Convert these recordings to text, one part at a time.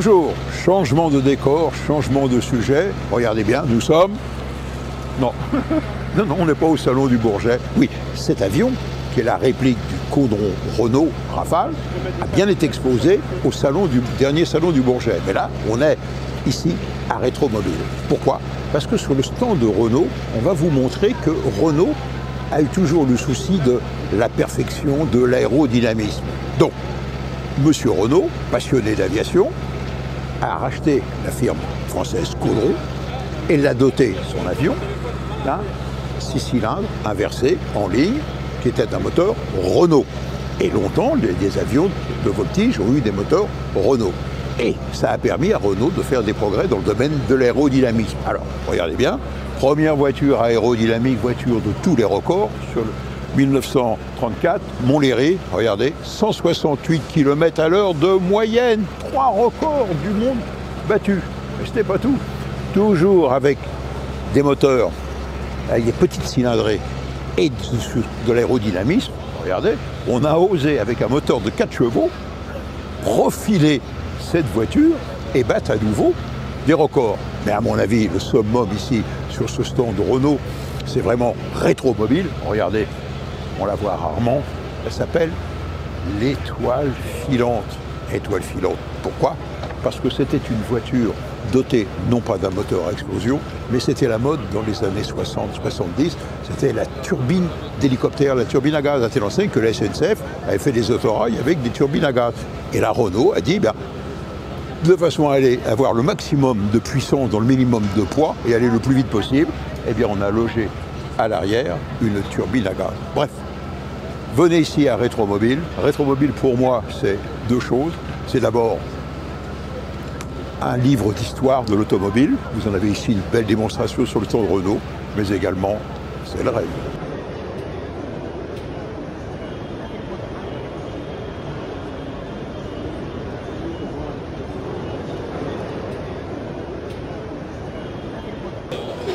Bonjour, changement de décor, changement de sujet. Regardez bien, nous sommes... Non, non, on n'est pas au salon du Bourget. Oui, cet avion, qui est la réplique du Caudron Renault Rafale, a bien été exposé au dernier salon du Bourget. Mais là, on est ici à Rétromobile. Pourquoi? Parce que sur le stand de Renault, on va vous montrer que Renault a eu toujours le souci de la perfection, de l'aérodynamisme. Donc, Monsieur Renault, passionné d'aviation, a racheté la firme française Caudron et l'a doté son avion d'un 6 cylindres inversé en ligne qui était un moteur Renault. Et longtemps, les avions de voltige ont eu des moteurs Renault. Et ça a permis à Renault de faire des progrès dans le domaine de l'aérodynamisme. Alors, regardez bien, première voiture aérodynamique, voiture de tous les records, sur le 1934, Montlhéry, regardez, 168 km à l'heure de moyenne, 3 records du monde battus. Mais ce n'était pas tout. Toujours avec des moteurs, avec des petites cylindrées et de l'aérodynamisme, regardez, on a osé, avec un moteur de 4 chevaux, profiler cette voiture et battre à nouveau des records. Mais à mon avis, le summum ici, sur ce stand de Renault, c'est vraiment Rétromobile. Regardez, on la voit rarement, elle s'appelle l'étoile filante. Étoile filante, pourquoi? Parce que c'était une voiture dotée, non pas d'un moteur à explosion, mais c'était la mode dans les années 60-70, c'était la turbine d'hélicoptère, la turbine à gaz, à telle enseigne que la SNCF avait fait des autorails avec des turbines à gaz. Et la Renault a dit, de façon à aller avoir le maximum de puissance dans le minimum de poids et aller le plus vite possible, eh bien on a logé à l'arrière une turbine à gaz. Bref, venez ici à Rétromobile. Rétromobile pour moi c'est deux choses. C'est d'abord un livre d'histoire de l'automobile. Vous en avez ici une belle démonstration sur le stand de Renault, mais également c'est le rêve.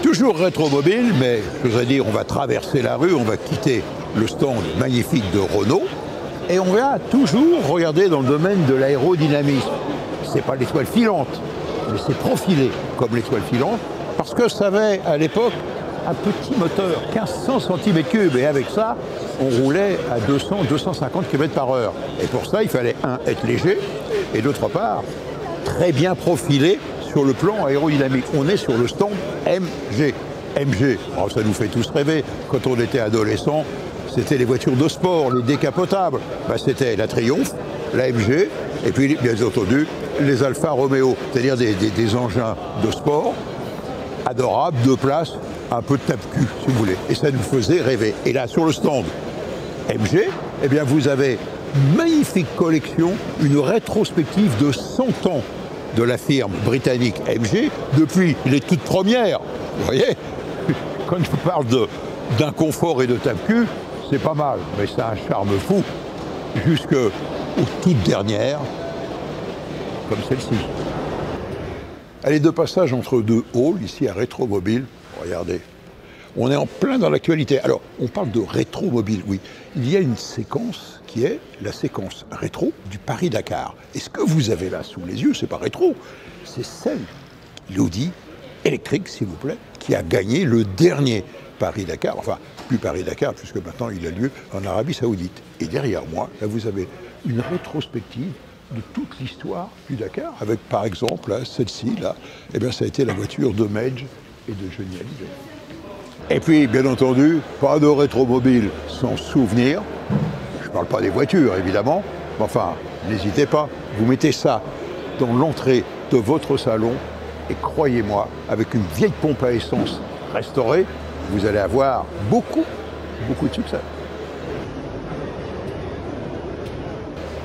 Toujours Rétromobile, mais je voudrais dire, on va traverser la rue, on va quitter le stand magnifique de Renault, et on va toujours regarder dans le domaine de l'aérodynamisme. C'est pas l'étoile filante, mais c'est profilé comme l'étoile filante, parce que ça avait à l'époque un petit moteur, 1500 cm3, et avec ça, on roulait à 200-250 km/h. Et pour ça, il fallait, être léger, et d'autre part, très bien profilé sur le plan aérodynamique. On est sur le stand MG. MG, alors ça nous fait tous rêver. Quand on était adolescent, c'était les voitures de sport, les décapotables. C'était la Triumph, la MG, et puis bien entendu les Alfa Romeo, c'est-à-dire des engins de sport adorables, de place, un peu de tape-cul, si vous voulez. Et ça nous faisait rêver. Et là, sur le stand MG, eh bien, vous avez une magnifique collection, une rétrospective de 100 ans de la firme britannique MG, depuis les toutes premières. Vous voyez, quand je parle d'un confort et de tape-cul, c'est pas mal, mais c'est un charme fou, jusqu'aux toutes dernières, comme celle-ci. Elle est de passage entre deux halls, ici à Rétromobile. Regardez, on est en plein dans l'actualité. Alors, on parle de Rétromobile, oui. Il y a une séquence qui est la séquence rétro du Paris-Dakar. Et ce que vous avez là sous les yeux, c'est pas rétro, c'est celle, l'Audi électrique, s'il vous plaît, qui a gagné le dernier Paris-Dakar, enfin, plus Paris-Dakar, puisque maintenant il a lieu en Arabie Saoudite. Et derrière moi, là, vous avez une rétrospective de toute l'histoire du Dakar, avec par exemple, celle-ci, là, eh bien, ça a été la voiture de Medj et de Johnny Hallyday. Et puis, bien entendu, pas de Rétromobile sans souvenir. Je ne parle pas des voitures, évidemment, mais enfin, n'hésitez pas, vous mettez ça dans l'entrée de votre salon, et croyez-moi, avec une vieille pompe à essence restaurée, vous allez avoir beaucoup de succès.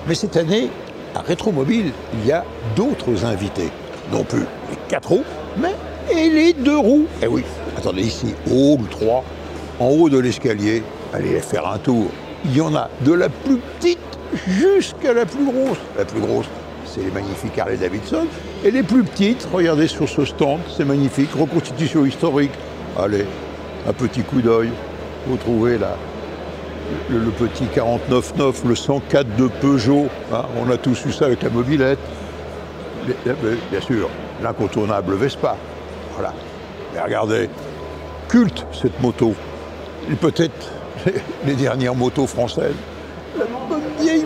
Mais cette année, à Rétromobile, il y a d'autres invités. Non plus les 4 roues, mais et les 2 roues. Eh oui, attendez ici, hall 3, en haut de l'escalier, allez faire un tour. Il y en a de la plus petite jusqu'à la plus grosse. La plus grosse, c'est les magnifiques Harley Davidson. Et les plus petites, regardez sur ce stand, c'est magnifique, reconstitution historique. Allez, un petit coup d'œil, vous trouvez là le petit 49.9, le 104 de Peugeot, hein, on a tous eu ça avec la mobilette. Bien sûr, l'incontournable Vespa. Voilà. Mais regardez, culte cette moto. Et peut-être les dernières motos françaises. La bonne vieille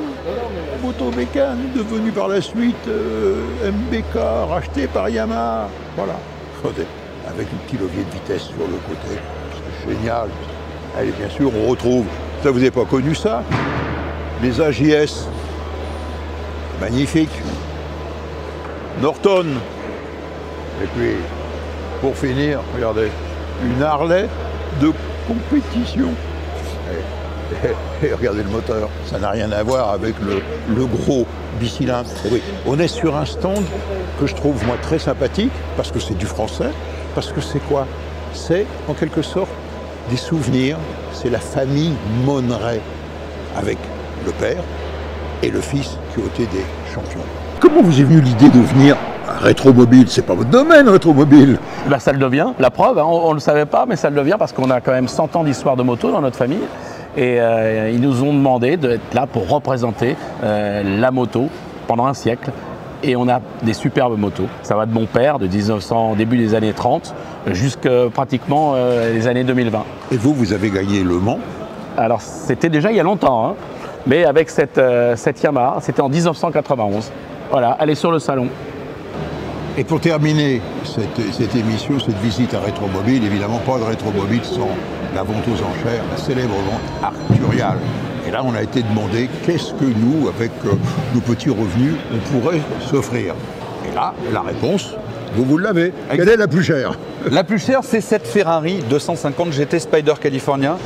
moto Bécane, devenue par la suite MBK, rachetée par Yamaha. Voilà. Avec un petit levier de vitesse sur le côté. C'est génial. Allez, bien sûr, on retrouve, ça vous n'avez pas connu ça, les AJS. Magnifique. Norton. Et puis, pour finir, regardez, une Harley de compétition. Et regardez le moteur, ça n'a rien à voir avec le gros bicylindre. Oui, on est sur un stand que je trouve moi très sympathique, parce que c'est du français, parce que c'est quoi? C'est en quelque sorte des souvenirs, c'est la famille Monneret, avec le père et le fils qui ont été des champions. Comment vous est venue l'idée de venir à Rétromobile? C'est pas votre domaine, Rétromobile. Ben, ça le devient, la preuve, hein, on ne le savait pas, mais ça le devient parce qu'on a quand même 100 ans d'histoire de moto dans notre famille. Et ils nous ont demandé d'être là pour représenter la moto pendant un siècle. Et on a des superbes motos. Ça va de mon père, de 1900, début des années 30, jusqu'à pratiquement les années 2020. Et vous avez gagné Le Mans? Alors c'était déjà il y a longtemps, hein, mais avec cette Yamaha, c'était en 1991. Voilà, elle est sur le salon. Et pour terminer cette émission, cette visite à Rétromobile, évidemment pas de Rétromobile sans la vente aux enchères, la célèbre vente arcturiale. Et là, on a été demandé qu'est-ce que nous, avec nos petits revenus, on pourrait s'offrir. Et là, la réponse, vous l'avez. Quelle est la plus chère? La plus chère, c'est cette Ferrari 250 GT Spider California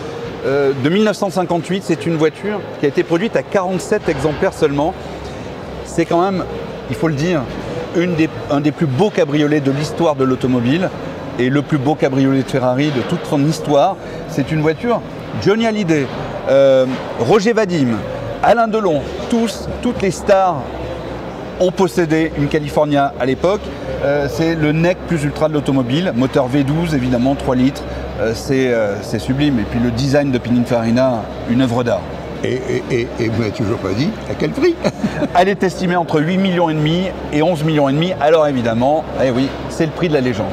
de 1958. C'est une voiture qui a été produite à 47 exemplaires seulement. C'est quand même, il faut le dire, un des plus beaux cabriolets de l'histoire de l'automobile et le plus beau cabriolet de Ferrari de toute son histoire. C'est une voiture, Johnny Hallyday, Roger Vadim, Alain Delon, toutes les stars ont possédé une California à l'époque. C'est le nec plus ultra de l'automobile, moteur V12 évidemment, 3 litres, c'est sublime. Et puis le design de Pininfarina, une œuvre d'art. Et vous n'avez toujours pas dit à quel prix? Elle est estimée entre 8,5 millions et 11,5 millions. Alors évidemment, eh oui, c'est le prix de la légende.